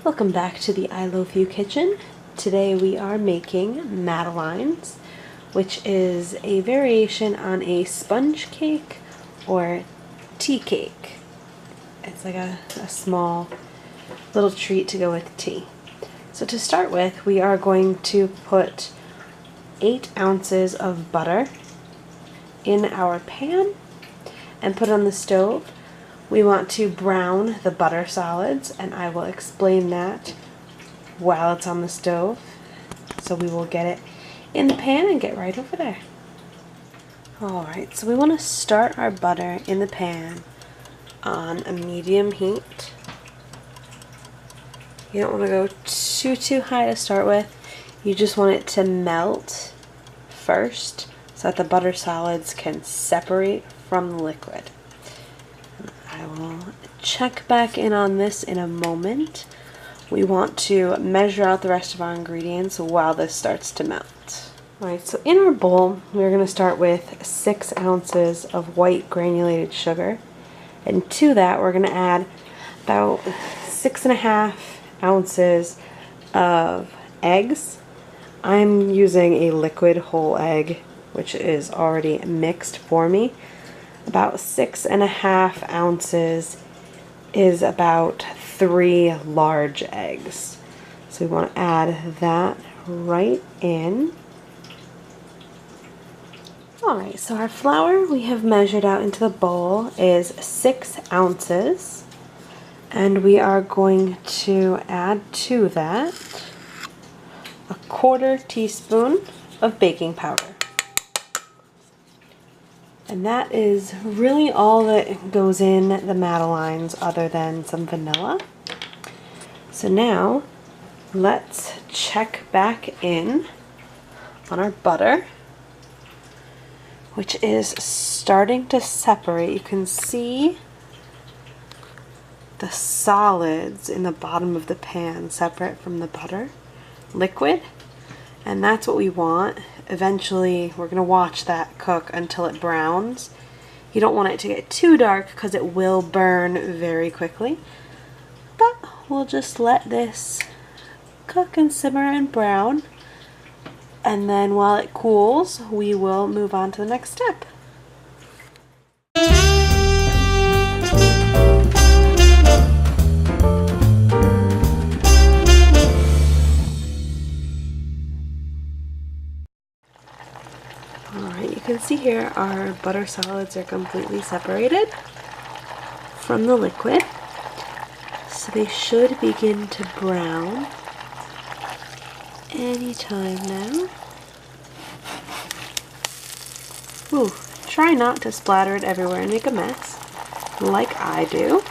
Welcome back to the I Loaf You kitchen. Today we are making Madeleines, which is a variation on a sponge cake or tea cake. It's like a small little treat to go with tea. So to start with, we are going to put 8 ounces of butter in our pan and put it on the stove. We want to brown the butter solids, and I will explain that while it's on the stove. So we will get it in the pan and get right over there. Alright, so we want to start our butter in the pan on a medium heat. You don't want to go too high to start with. You just want it to melt first so that the butter solids can separate from the liquid. I will check back in on this in a moment. We want to measure out the rest of our ingredients while this starts to melt. Alright, so in our bowl, we're going to start with 6 ounces of white granulated sugar. And to that, we're going to add about 6.5 ounces of eggs. I'm using a liquid whole egg, which is already mixed for me. About 6.5 ounces is about 3 large eggs. So we want to add that right in. Alright, so our flour we have measured out into the bowl is 6 ounces. And we are going to add to that 1/4 teaspoon of baking powder. And that is really all that goes in the Madeleines other than some vanilla. So now let's check back in on our butter, which is starting to separate. You can see the solids in the bottom of the pan separate from the butter liquid, and that's what we want. Eventually we're going to watch that cook until it browns. You don't want it to get too dark because it will burn very quickly, but we'll just let this cook and simmer and brown, and then while it cools we will move on to the next step. Alright, you can see here our butter solids are completely separated from the liquid. So they should begin to brown anytime now. Ooh, try not to splatter it everywhere and make a mess, like I do.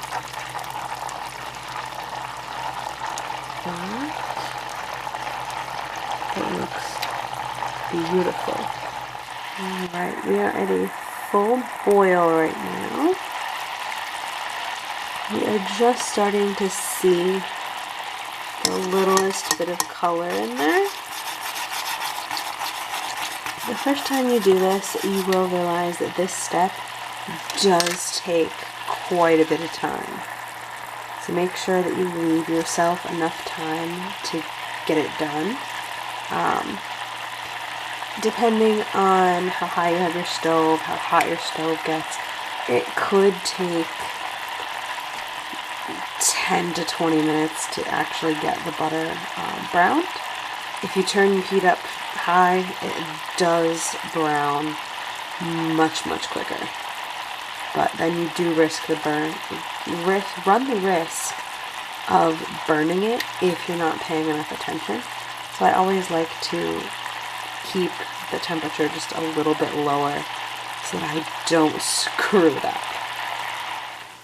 That looks beautiful. Alright, we are at a full boil right now. We are just starting to see the littlest bit of color in there. The first time you do this, you will realize that this step does take quite a bit of time. So make sure that you leave yourself enough time to get it done. Depending on how high you have your stove, how hot your stove gets, it could take 10 to 20 minutes to actually get the butter browned. If you turn your heat up high, it does brown much quicker. But then you do risk the run the risk of burning it if you're not paying enough attention. So I always like to keep the temperature just a little bit lower so that I don't screw it up.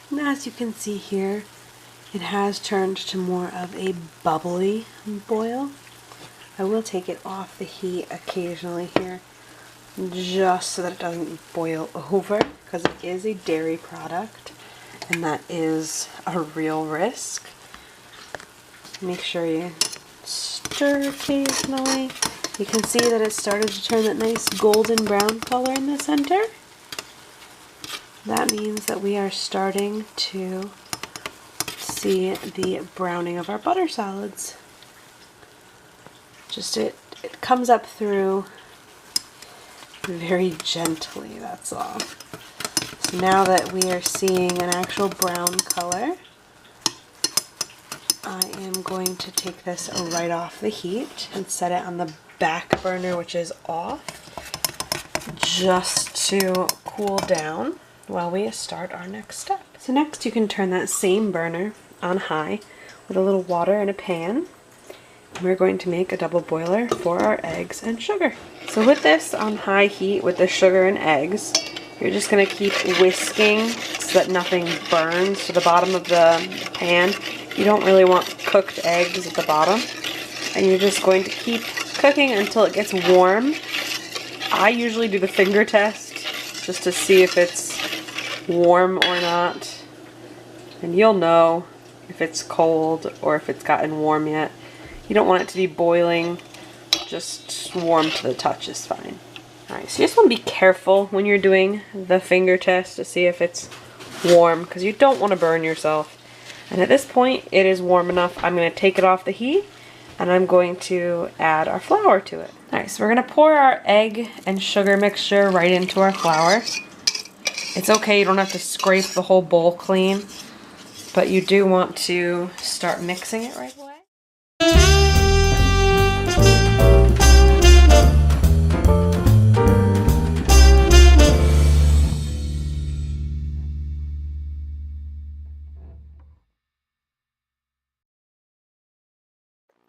And as you can see here, it has turned to more of a bubbly boil. I will take it off the heat occasionally here just so that it doesn't boil over, because it is a dairy product and that is a real risk. Make sure you stir occasionally. You can see that it started to turn that nice golden brown color in the center. That means that we are starting to see see the browning of our butter salads. Just it comes up through very gently, that's all. So now that we are seeing an actual brown color, I am going to take this right off the heat and set it on the back burner, which is off, just to cool down while we start our next step. So next you can turn that same burner on high with a little water in a pan. We're going to make a double boiler for our eggs and sugar. So with this on high heat with the sugar and eggs, you're just going to keep whisking so that nothing burns to the bottom of the pan. You don't really want cooked eggs at the bottom. And you're just going to keep cooking until it gets warm. I usually do the finger test just to see if it's warm or not. And you'll know if it's cold or if it's gotten warm yet. You don't want it to be boiling, just warm to the touch is fine. Alright, so you just want to be careful when you're doing the finger test to see if it's warm, because you don't want to burn yourself. And at this point, it is warm enough. I'm going to take it off the heat, and I'm going to add our flour to it. Alright, so we're going to pour our egg and sugar mixture right into our flour. It's okay, you don't have to scrape the whole bowl clean, but you do want to start mixing it right away.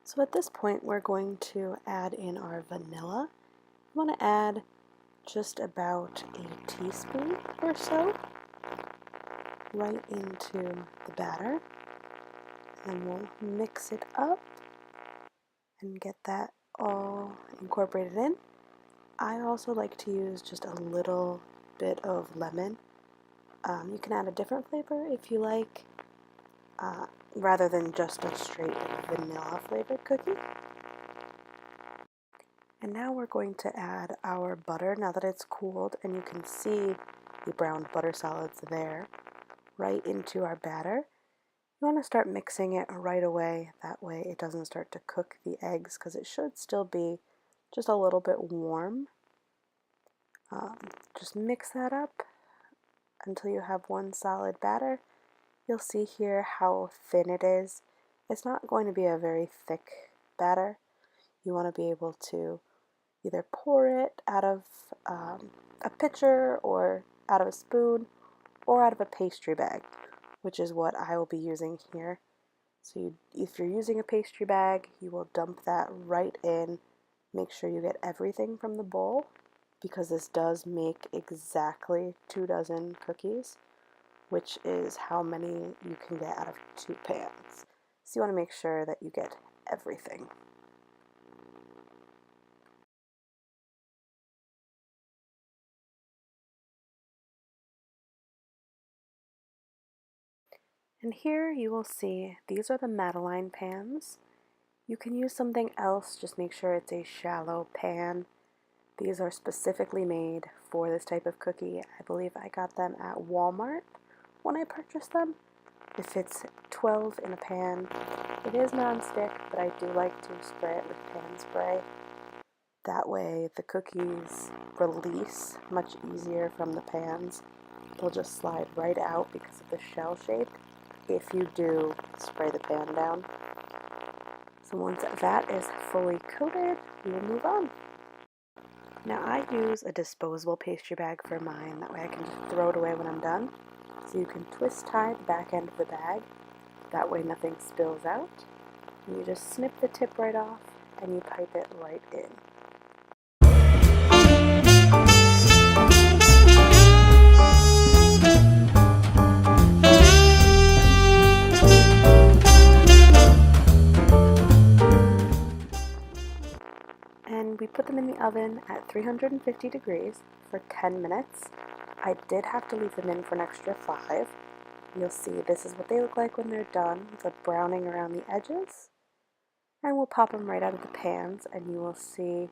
So at this point, we're going to add in our vanilla. You want to add just about a teaspoon or so right into the batter. And we'll mix it up and get that all incorporated in. I also like to use just a little bit of lemon. You can add a different flavor if you like, rather than just a straight vanilla flavored cookie. And now we're going to add our butter now that it's cooled, and you can see the browned butter salads there, right into our batter. You want to start mixing it right away, that way it doesn't start to cook the eggs, because it should still be just a little bit warm. Just mix that up until you have one solid batter. You'll see here how thin it is. It's not going to be a very thick batter. You want to be able to either pour it out of a pitcher or out of a spoon or out of a pastry bag, which is what I will be using here. So if you're using a pastry bag, you will dump that right in. Make sure you get everything from the bowl, because this does make exactly 2 dozen cookies, which is how many you can get out of 2 pans. So you want to make sure that you get everything. And here you will see these are the Madeleine pans. You can use something else, just make sure it's a shallow pan. These are specifically made for this type of cookie. I believe I got them at Walmart when I purchased them. It fits 12 in a pan. It is non-stick, but I do like to spray it with pan spray. That way the cookies release much easier from the pans. They'll just slide right out because of the shell shape if you do spray the pan down. So once that is fully coated, we will move on. Now I use a disposable pastry bag for mine, that way I can just throw it away when I'm done. So you can twist tie the back end of the bag, that way nothing spills out. And you just snip the tip right off and you pipe it right in. And we put them in the oven at 350 degrees for 10 minutes. I did have to leave them in for an extra 5. You'll see this is what they look like when they're done, the browning around the edges. And we'll pop them right out of the pans, and you will see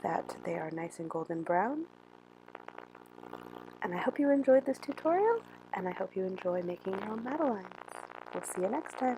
that they are nice and golden brown. And I hope you enjoyed this tutorial, and I hope you enjoy making your own Madeleines. We'll see you next time.